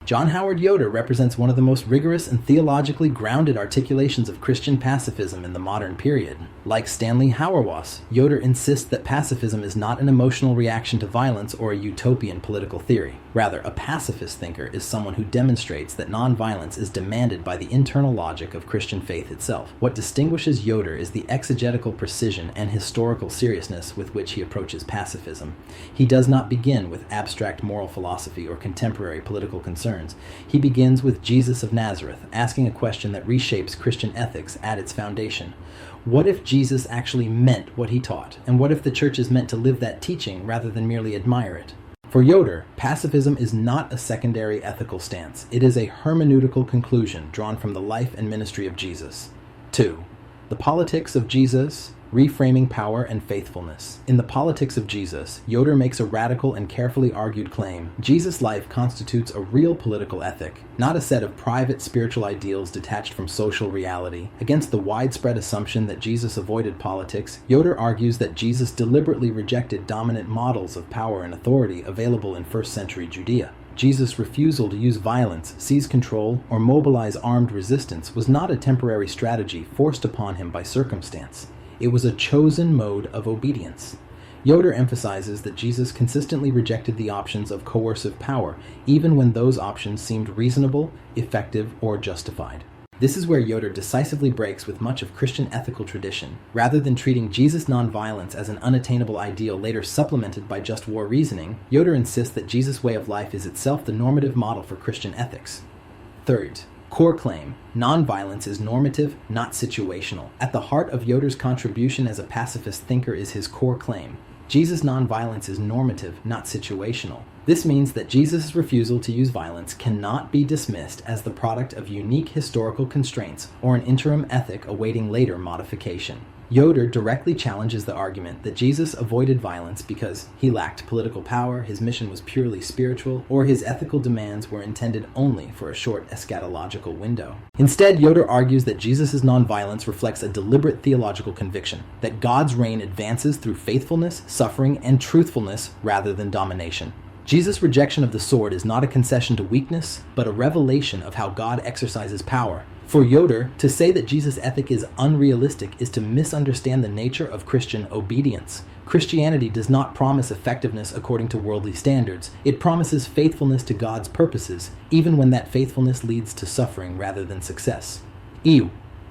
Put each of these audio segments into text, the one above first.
John Howard Yoder represents one of the most rigorous and theologically grounded articulations of Christian pacifism in the modern period. Like Stanley Hauerwas, Yoder insists that pacifism is not an emotional reaction to violence or a utopian political theory. Rather, a pacifist thinker is someone who demonstrates that nonviolence is demanded by the internal logic of Christian faith itself. What distinguishes Yoder is the exegetical precision and historical seriousness with which he approaches pacifism. He does not begin with abstract moral philosophy or contemporary political concerns. He begins with Jesus of Nazareth, asking a question that reshapes Christian ethics at its foundation. What if Jesus actually meant what he taught? And what if the church is meant to live that teaching rather than merely admire it? For Yoder, pacifism is not a secondary ethical stance. It is a hermeneutical conclusion drawn from the life and ministry of Jesus. 2. The politics of Jesus, reframing power and faithfulness. In The Politics of Jesus, Yoder makes a radical and carefully argued claim. Jesus' life constitutes a real political ethic, not a set of private spiritual ideals detached from social reality. Against the widespread assumption that Jesus avoided politics, Yoder argues that Jesus deliberately rejected dominant models of power and authority available in first-century Judea. Jesus' refusal to use violence, seize control, or mobilize armed resistance was not a temporary strategy forced upon him by circumstance. It was a chosen mode of obedience. Yoder emphasizes that Jesus consistently rejected the options of coercive power, even when those options seemed reasonable, effective, or justified. This is where Yoder decisively breaks with much of Christian ethical tradition. Rather than treating Jesus' nonviolence as an unattainable ideal later supplemented by just war reasoning, Yoder insists that Jesus' way of life is itself the normative model for Christian ethics. Third, core claim: nonviolence is normative, not situational. At the heart of Yoder's contribution as a pacifist thinker is his core claim: Jesus' nonviolence is normative, not situational. This means that Jesus' refusal to use violence cannot be dismissed as the product of unique historical constraints or an interim ethic awaiting later modification. Yoder directly challenges the argument that Jesus avoided violence because he lacked political power, his mission was purely spiritual, or his ethical demands were intended only for a short eschatological window. Instead, Yoder argues that Jesus' nonviolence reflects a deliberate theological conviction, that God's reign advances through faithfulness, suffering, and truthfulness rather than domination. Jesus' rejection of the sword is not a concession to weakness, but a revelation of how God exercises power. For Yoder, to say that Jesus' ethic is unrealistic is to misunderstand the nature of Christian obedience. Christianity does not promise effectiveness according to worldly standards. It promises faithfulness to God's purposes, even when that faithfulness leads to suffering rather than success.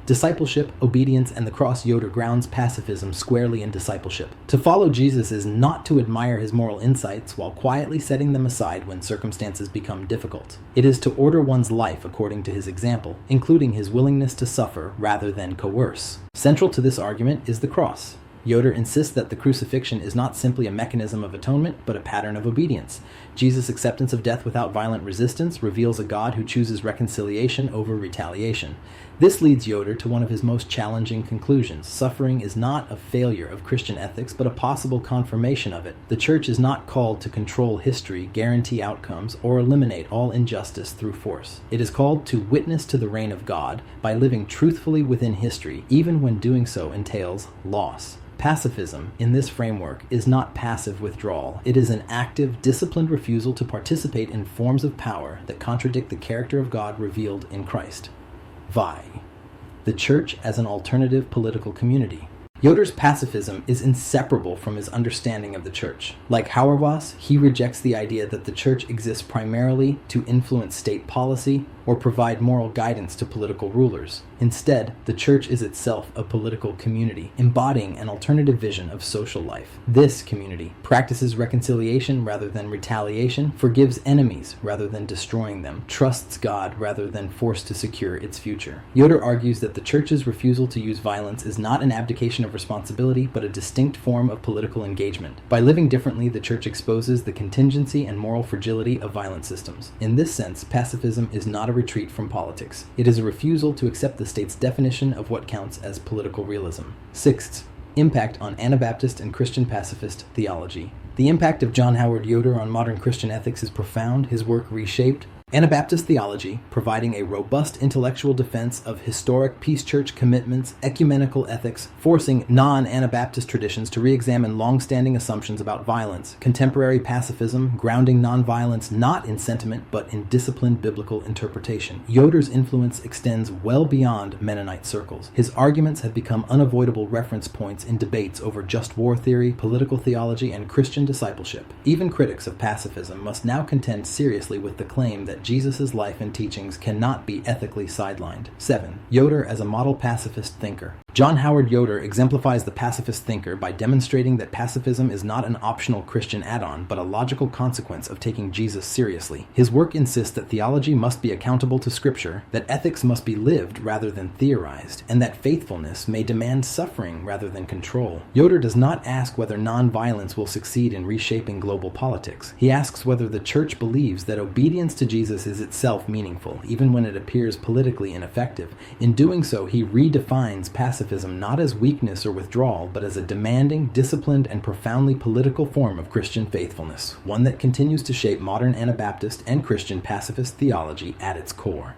Discipleship, obedience, and the cross. Yoder grounds pacifism squarely in discipleship. To follow Jesus is not to admire his moral insights while quietly setting them aside when circumstances become difficult. It is to order one's life according to his example, including his willingness to suffer rather than coerce. Central to this argument is the cross. Yoder insists that the crucifixion is not simply a mechanism of atonement, but a pattern of obedience. Jesus' acceptance of death without violent resistance reveals a God who chooses reconciliation over retaliation. This leads Yoder to one of his most challenging conclusions. Suffering is not a failure of Christian ethics, but a possible confirmation of it. The church is not called to control history, guarantee outcomes, or eliminate all injustice through force. It is called to witness to the reign of God by living truthfully within history, even when doing so entails loss. Pacifism, in this framework, is not passive withdrawal. It is an active, disciplined refusal to participate in forms of power that contradict the character of God revealed in Christ. The church as an alternative political community. Yoder's pacifism is inseparable from his understanding of the church. Like Hauerwas, he rejects the idea that the church exists primarily to influence state policy or provide moral guidance to political rulers. Instead, the church is itself a political community, embodying an alternative vision of social life. This community practices reconciliation rather than retaliation, forgives enemies rather than destroying them, trusts God rather than forced to secure its future. Yoder argues that the church's refusal to use violence is not an abdication of responsibility, but a distinct form of political engagement. By living differently, the church exposes the contingency and moral fragility of violent systems. In this sense, pacifism is not a retreat from politics. It is a refusal to accept the state's definition of what counts as political realism. Sixth, impact on Anabaptist and Christian pacifist theology. The impact of John Howard Yoder on modern Christian ethics is profound. His work, Reshaped, Anabaptist theology, providing a robust intellectual defense of historic peace church commitments, ecumenical ethics, forcing non-Anabaptist traditions to re-examine long-standing assumptions about violence, contemporary pacifism, grounding nonviolence not in sentiment but in disciplined biblical interpretation. Yoder's influence extends well beyond Mennonite circles. His arguments have become unavoidable reference points in debates over just war theory, political theology, and Christian discipleship. Even critics of pacifism must now contend seriously with the claim that Jesus' life and teachings cannot be ethically sidelined. 7. Yoder as a model pacifist thinker. John Howard Yoder exemplifies the pacifist thinker by demonstrating that pacifism is not an optional Christian add-on, but a logical consequence of taking Jesus seriously. His work insists that theology must be accountable to Scripture, that ethics must be lived rather than theorized, and that faithfulness may demand suffering rather than control. Yoder does not ask whether nonviolence will succeed in reshaping global politics. He asks whether the church believes that obedience to Jesus is itself meaningful, even when it appears politically ineffective. In doing so, he redefines pacifism not as weakness or withdrawal, but as a demanding, disciplined, and profoundly political form of Christian faithfulness, one that continues to shape modern Anabaptist and Christian pacifist theology at its core.